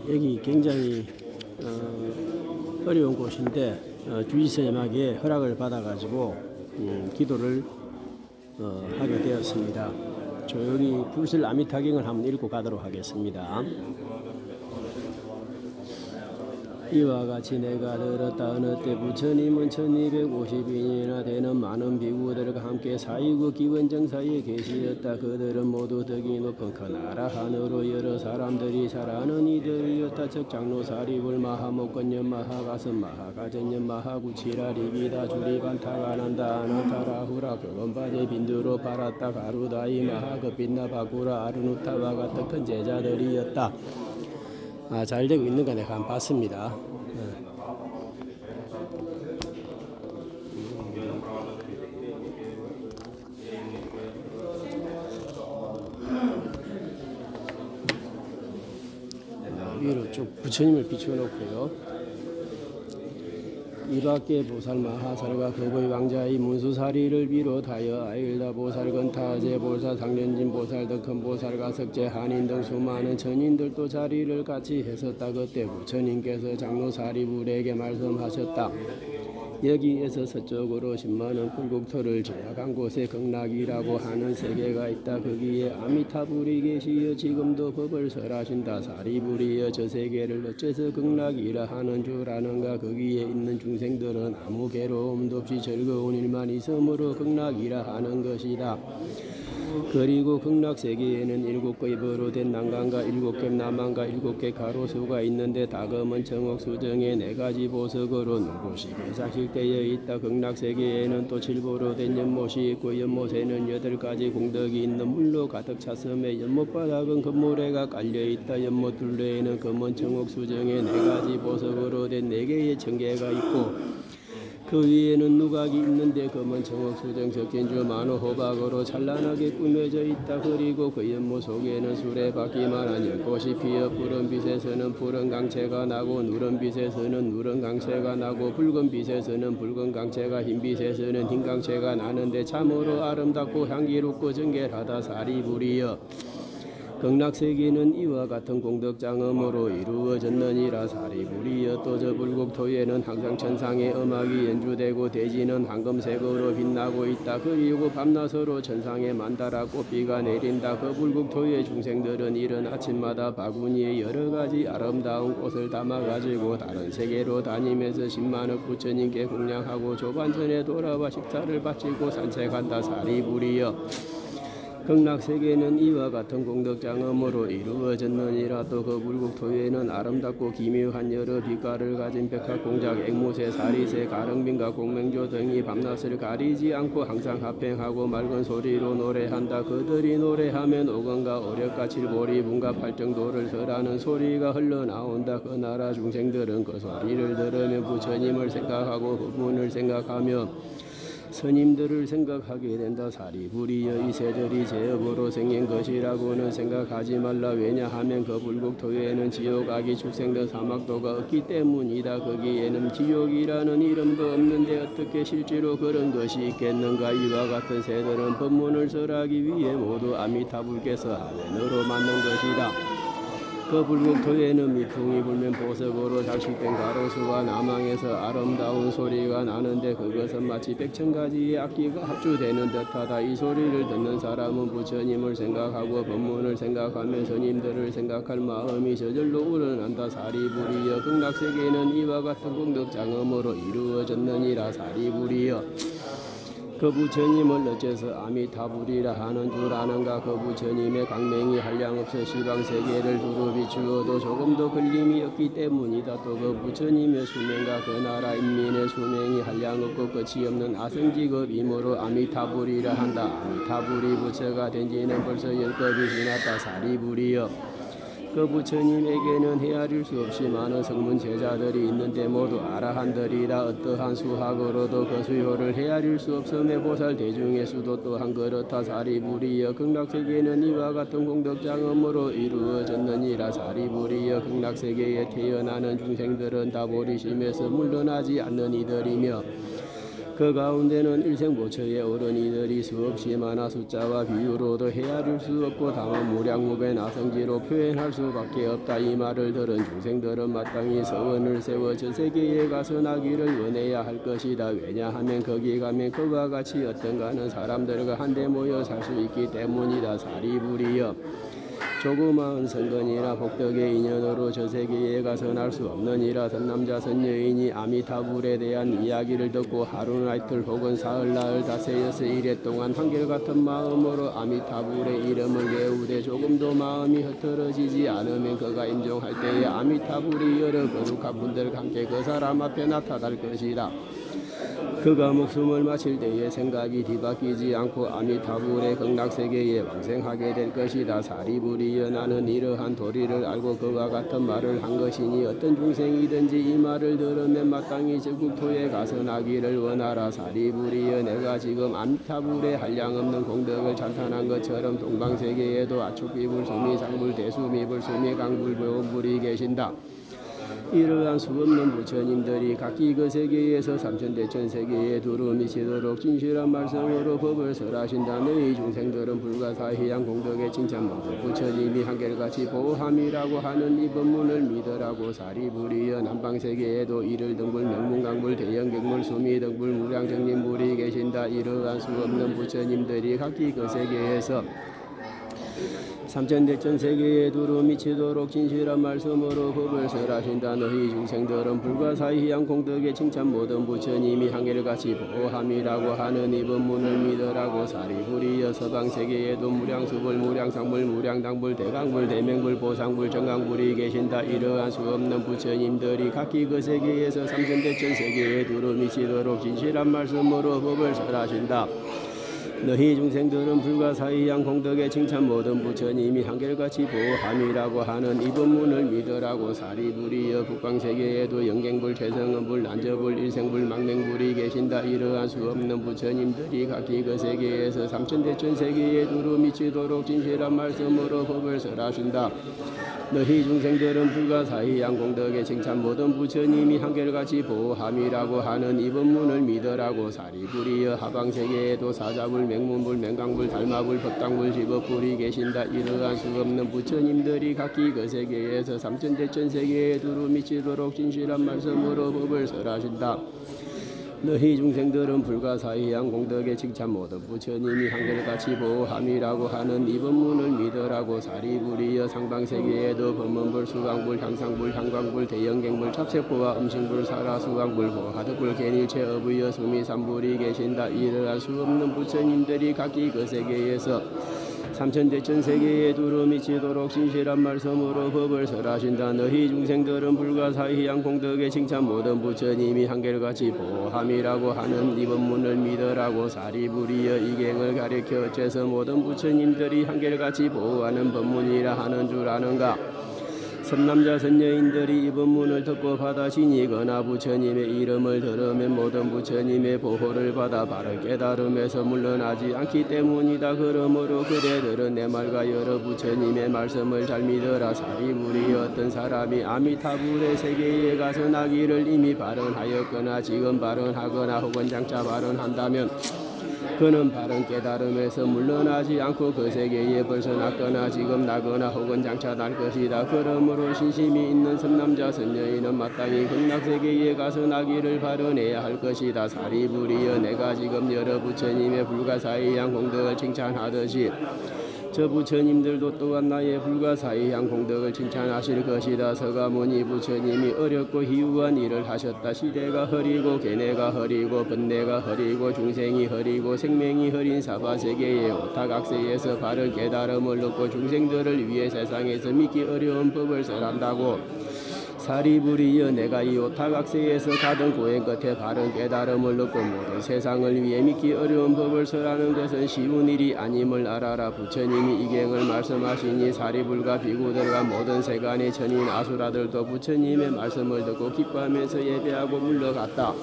여기 굉장히 어려운 곳인데 주지스님에게 허락을 받아가지고 기도를 하게 되었습니다. 조용히 불설 아미타경을 한번 읽고 가도록 하겠습니다. 이와 같이 내가 들었다. 어느 때 부처님은 1250인이나 되는 많은 비구들과 함께 사이구 기원정 사이에 계시었다. 그들은 모두 덕이 높은 큰 아라한으로 여러 사람들이 잘 아는 이들이었다. 즉 장로 사리불 마하목건년 마하가슴 마하가전년 마하구치라 리비다 주리반타가난다 아나타라후라 교건바제 빈두로 팔았다 가루다이 마하급빛나 바구라 아르누타와 같은 큰 제자들이었다. 잘 되고 있는가 내가 한번 봤습니다. 위로 쭉 부처님을 비춰놓고요. 이밖에 보살 마하살과 거의 왕자의 문수사리를 비롯하여 아일다 보살, 건타제 보살, 상련진 보살, 덕큰 보살과 석제, 한인 등 수많은 천인들도 자리를 같이 했었다. 그때 부처님께서 장로 사리불에게 말씀하셨다. 여기에서 서쪽으로 10만원 굴국토를 제약한 곳에 극락이라고 하는 세계가 있다. 거기에 아미타불이 계시어 지금도 법을 설하신다. 사리불이여 저 세계를 어째서 극락이라 하는 줄 아는가. 거기에 있는 중생들은 아무 괴로움도 없이 즐거운 일만 있으므로 극락이라 하는 것이다. 그리고 극락세계에는 7개의 버로 된 난간과 7개 남한과 7개 가로수가 있는데 다금은 정옥 수정에 4가지 보석으로 눈꽃이 배작식되어 있다. 극락세계에는 또 7보로 된 연못이 있고 연못에는 8가지 공덕이 있는 물로 가득 찼음에 연못바닥은 금모래가 깔려있다. 연못 둘레에는 금은 정옥 수정에 4가지 보석으로 된 4개의 청계가 있고 그 위에는 누각이 있는데 금은 정옥 수정 적힌 줄 만호 호박으로 찬란하게 꾸며져 있다. 그리고 그 연못 속에는 수레바퀴만한 연꽃이 피어 푸른 빛에서는 푸른 강채가 나고 누런 빛에서는 누런 강채가 나고 붉은 빛에서는 붉은 강채가 흰 빛에서는 흰 강채가 나는데 참으로 아름답고 향기롭고 정결하다. 사리불이여 극락세계는 이와 같은 공덕장엄으로 이루어졌느니라. 사리불이여 또 저 불국토에는 항상 천상의 음악이 연주되고 대지는 황금색으로 빛나고 있다. 그리고 밤낮으로 천상에 만다라 꽃비가 내린다. 그 불국토의 중생들은 이른 아침마다 바구니에 여러가지 아름다운 꽃을 담아가지고 다른 세계로 다니면서 10만억 부처님께 공양하고 조반전에 돌아와 식사를 바치고 산책한다. 사리불이여 극락세계는 이와 같은 공덕장엄으로 이루어졌느니라. 또 그 불국토에는 아름답고 기묘한 여러 빛깔을 가진 백합공작, 앵무새, 사리새, 가릉빈과 공맹조 등이 밤낮을 가리지 않고 항상 합행하고 맑은 소리로 노래한다. 그들이 노래하면 오건과 오력과 칠보리, 문과 팔정도를 설하는 소리가 흘러나온다. 그 나라 중생들은 그 소리를 들으며 부처님을 생각하고 법문을 생각하며 스님들을 생각하게 된다. 사리불이여 이 새들이 제업으로 생긴 것이라고는 생각하지 말라. 왜냐하면 그 불국토에는 지옥, 악이, 축생 등 사막도가 없기 때문이다. 거기에는 지옥이라는 이름도 없는데 어떻게 실제로 그런 것이 있겠는가. 이와 같은 새들은 법문을 설하기 위해 모두 아미타불께서 하늘으로 만든 것이다. 그 불국토에는 미풍이 불면 보석으로 장식된 가로수와 남항에서 아름다운 소리가 나는데 그것은 마치 100,000가지의 악기가 합주되는 듯하다. 이 소리를 듣는 사람은 부처님을 생각하고 법문을 생각하며 스님들을 생각할 마음이 저절로 우러난다. 사리불이여 극락세계는 이와 같은 공덕장엄으로 이루어졌느니라. 사리불이여 그 부처님을 어째서 아미타불이라 하는 줄 아는가. 그 부처님의 광명이 한량없어 시방세계를 두루 비추어도 조금도 걸림이 없기 때문이다. 또 그 부처님의 수명과 그 나라 인민의 수명이 한량없고 끝이 없는 아성직업이므로 아미타불이라 한다. 아미타불이 부처가 된 지는 벌써 10급이 지났다. 사리불이여 그 부처님에게는 헤아릴 수 없이 많은 성문 제자들이 있는데 모두 아라한들이라. 어떠한 수학으로도 그 수효를 헤아릴 수 없음에 보살 대중의 수도 또한 그렇다. 사리불이여 극락세계는 이와 같은 공덕장엄으로 이루어졌느니라. 사리불이여 극락세계에 태어나는 중생들은 다 보리심에서 물러나지 않는 이들이며 그 가운데는 일생보처의 어른이들이 수없이 많아 숫자와 비유로도 헤아릴 수 없고 다만 무량무배 나성지로 표현할 수밖에 없다. 이 말을 들은 중생들은 마땅히 서원을 세워 저 세계에 가서 나기를 원해야 할 것이다. 왜냐하면 거기 가면 그와 같이 어떤가는 사람들과 한데 모여 살 수 있기 때문이다. 사리부리여, 조그마한 선건이나 복덕의 인연으로 저 세계에 가서 날 수 없느니라. 선남자 선여인이 아미타불에 대한 이야기를 듣고 하루나 이틀 혹은 사흘 나흘 닷새 여섯 일에 동안 한결같은 마음으로 아미타불의 이름을 외우되 조금도 마음이 흐트러지지 않으면 그가 임종할 때에 아미타불이 여러 거룩한 분들과 함께 그 사람 앞에 나타날 것이다. 그가 목숨을 마칠 때에 생각이 뒤바뀌지 않고 아미타불의 극락세계에 왕생하게 될 것이다. 사리부리여, 나는 이러한 도리를 알고 그와 같은 말을 한 것이니 어떤 중생이든지 이 말을 들으면 마땅히 저국토에 가서 나기를 원하라. 사리부리여, 내가 지금 아미타불의 한량없는 공덕을 찬탄한 것처럼 동방세계에도 아축비불, 수미상불, 대수미불, 수미강불, 보불이 계신다. 이러한 수없는 부처님들이 각기 그 세계에서 삼천대천 세계에 두루 미치도록 진실한 말씀으로 법을 설하신다. 너희 중생들은 불가사의한 공덕에 칭찬받은 부처님이 한결같이 보함이라고 하는 이 법문을 믿으라고. 사리부리여, 남방세계에도 이를등불, 명문강불, 대영객물, 수미등불, 무량정림불이 계신다. 이러한 수없는 부처님들이 각기 그 세계에서 삼천대천 세계에 두루 미치도록 진실한 말씀으로 법을 설하신다. 너희 중생들은 불가사의한 공덕에 칭찬 모든 부처님이 한결같이 보함이라고 하는 이 법문을 믿으라고. 사리부리여, 서방세계에도 무량수불, 무량상불, 무량당불, 대강불, 대명불, 보상불, 정강불이 계신다. 이러한 수없는 부처님들이 각기 그 세계에서 삼천대천 세계에 두루 미치도록 진실한 말씀으로 법을 설하신다. 너희 중생들은 불가사의한 공덕에 칭찬 모든 부처님이 한결같이 보함이라고 하는 이 법문을 믿으라고. 사리부리여, 북방세계에도 영갱불, 최성은불, 난저불, 일생불, 망맹불이 계신다. 이러한 수없는 부처님들이 각기 그 세계에서 삼천대천 세계에 두루 미치도록 진실한 말씀으로 법을 설하신다. 너희 중생들은 불가사의한 공덕에 칭찬 모든 부처님이 한결같이 보함이라고 하는 이 법문을 믿으라고. 사리부리여, 하방세계에도 사자불, 맹문불, 맹강불, 달마불, 법당불, 지법불이 계신다. 이러한 수없는 부처님들이 각기 그 세계에서 삼천대천 세계에 두루 미치도록 진실한 말씀으로 법을 설하신다. 너희 중생들은 불가사의한 공덕에 칭찬 모든 부처님이 한결같이 보함이라고 하는 이 법문을 믿으라고. 사리부리여, 상방세계에도 법문불, 수강불, 향상불, 향광불, 대영갱불, 찹색불과 음식불, 사라수강불, 보하득불, 개닐체, 어부여, 수미삼불이 계신다. 이러한 수없는 부처님들이 각기 그 세계에서 삼천대천 세계에 두루 미치도록 진실한 말씀으로 법을 설하신다. 너희 중생들은 불가사의한 공덕에 칭찬 모든 부처님이 한결같이 보함이라고 하는 이 법문을 믿으라고. 사리부리여, 이갱을 가리켜 어째서 모든 부처님들이 한결같이 보호하는 법문이라 하는 줄 아는가? 선남자 선여인들이 이 법문을 듣고 받아지니거나 부처님의 이름을 들으면 모든 부처님의 보호를 받아 바른 깨달음에서 물러나지 않기 때문이다. 그러므로 그대들은 내 말과 여러 부처님의 말씀을 잘 믿어라. 사리부리여, 어떤 사람이 아미타불의 세계에 가서 나기를 이미 발언하였거나 지금 발언하거나 혹은 장차 발언한다면 그는 바른 깨달음에서 물러나지 않고 그 세계에 벗어났거나 지금 나거나 혹은 장차 날 것이다. 그러므로 신심이 있는 선남자 선여인은 마땅히 극락세계에 가서 나기를 발언해야 할 것이다. 사리부리여, 내가 지금 여러 부처님의 불가사의한 공덕을 칭찬하듯이 저 부처님들도 또한 나의 불가사의한 공덕을 칭찬하실 것이다. 서가모니 부처님이 어렵고 희유한 일을 하셨다. 시대가 흐리고 계내가 흐리고 번뇌가 흐리고 중생이 흐리고 생명이 흐린 사바세계의 오타각세에서 바른 깨달음을 얻고 중생들을 위해 세상에서 믿기 어려운 법을 설한다고. 사리부리여, 내가 이 오타각세에서 가던 고행 끝에 바른 깨달음을 얻고 모든 세상을 위해 믿기 어려운 법을 설하는 것은 쉬운 일이 아님을 알아라. 부처님이 이갱을 말씀하시니 사리불과 비구들과 모든 세간의 천인 아수라들도 부처님의 말씀을 듣고 기뻐하면서 예배하고 물러갔다.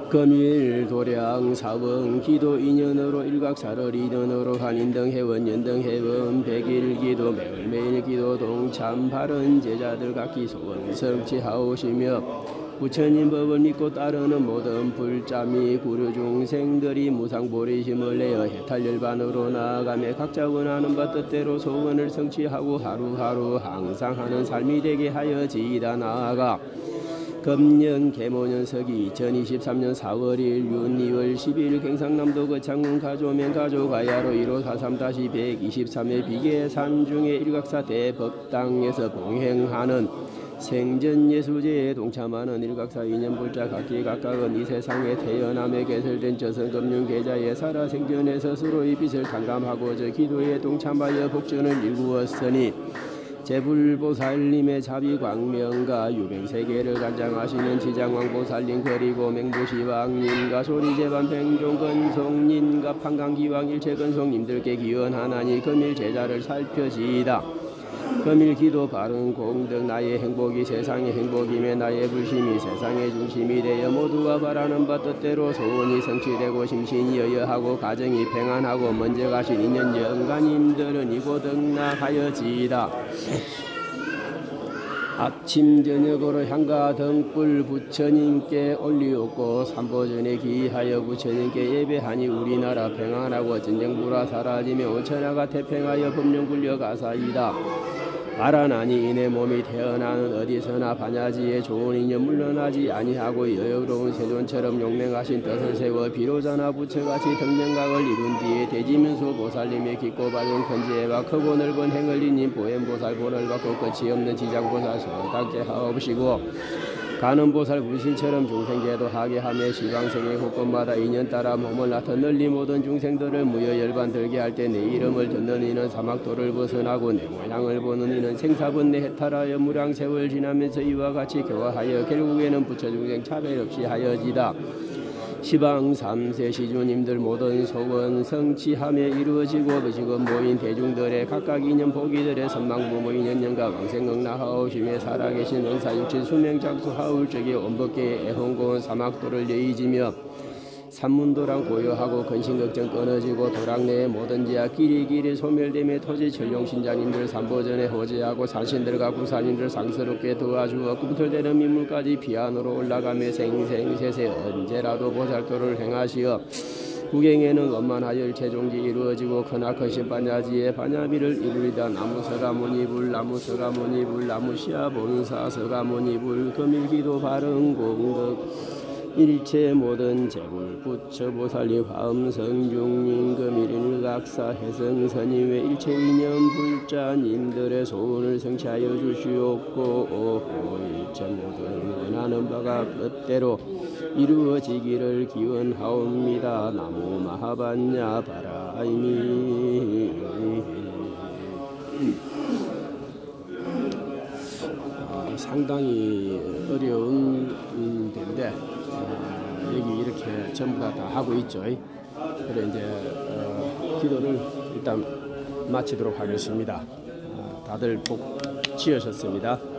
금일 도량 사원 기도 인연으로 일각사를 인연으로 한인등 회원 연등 회원 백일 기도 매일매일 기도 동참 바른 제자들 각기 소원 성취하오시며 부처님 법을 믿고 따르는 모든 불자미 구류 중생들이 무상보리심을 내어 해탈열반으로 나아가며 각자 원하는 바 뜻대로 소원을 성취하고 하루하루 항상 하는 삶이 되게 하여지이다. 나아가 금년 계모년석이 2023년 4월 1일 윤 2월 10일 경상남도 거창군 가조면 가조가야로 1543-123회 비계산 중에 일각사 대법당에서 봉행하는 생전예수제에 동참하는 일각사 인연불자 각기 각각은 이 세상에 태어남에 개설된 저성금융계좌에 살아 생전에 스스로의 빚을 탕감하고자 기도에 동참하여 복전을 일구었으니 제불보살님의 자비광명과 유병세계를 관장하시는 지장왕보살님 그리고 맹부시왕님과 소리제반 팽종건송님과 판강기왕 일체건송님들께 기원하나니 금일 제자를 살펴지이다. 금일 기도 바른 공덕 나의 행복이 세상의 행복임에 나의 불심이 세상의 중심이 되어 모두가 바라는 바 뜻대로 소원이 성취되고 심신이 여여하고 가정이 평안하고 먼저 가신 인연 영가님들은 이곳 등락하여지이다. 아침 저녁으로 향과 등불 부처님께 올리옵고 삼보전에 기하여 부처님께 예배하니 우리나라 평안하고 전쟁불화 사라지며 온천하가 태평하여 법령굴려 가사이다. 바라나니 이내 몸이 태어나는 어디서나 반야지에 좋은 인연 물러나지 아니하고 여유로운 세존처럼 용맹하신 뜻을 세워 비로자나 부처같이 등정각을 이룬 뒤에 대지문수 보살님의 깊고 밝은 큰지혜와 크고 넓은 행을 이닌 보현보살 본을 받고 끝이 없는 지장보살 서답게 하옵시고 가는보살 분신처럼 중생계도하게 하며 시방생의 후권마다 인연 따라 몸을 나타 널리 모든 중생들을 무여열반 들게 할 때 내 이름을 듣는 이는 사막도를 벗어나고 내 모양을 보는 이는 생사분내 해탈하여 무량세월 지나면서 이와 같이 교화하여 결국에는 부처중생 차별 없이 하여지다. 시방 3세 시주님들 모든 소원 성취하며 이루어지고 지금 모인 대중들의 각각 인연 보기들의 선망부모 인연연가 왕생응나하오시며 살아계신 은사육신 수명장수하울 적에 온법계의 애홍고운 사막도를 여의지며 산문도랑 고요하고 근심걱정 끊어지고 도랑내의 모든 지하 길이길이 소멸되며 토지 전룡신자님들 삼보전에 호재하고 산신들과 구산인들 상스럽게 도와주어 꿈틀대는 민물까지 비안으로 올라가며 생생세세 언제라도 보살도를 행하시어 구경에는 원만하여 일체종지 이루어지고 크나큰 신반야지의 반야비를 이루리다. 나무서가모니불 나무서가모니불 나무시아본사 서가모니불 금일기도 바른공덕 일체 모든 제불 부처보살님 화엄성중님 금일일각사 해성스님의 일체 인연 불자님들의 소원을 성취하여 주시옵고 일체 모든 원하는 바가 뜻대로 이루어지기를 기원하옵니다. 나무 마하반야 바라이미. 상당히 어려운 데인데 여기 이렇게 전부 다 하고 있죠. 그래 이제 기도를 일단 마치도록 하겠습니다. 다들 복 지으셨습니다.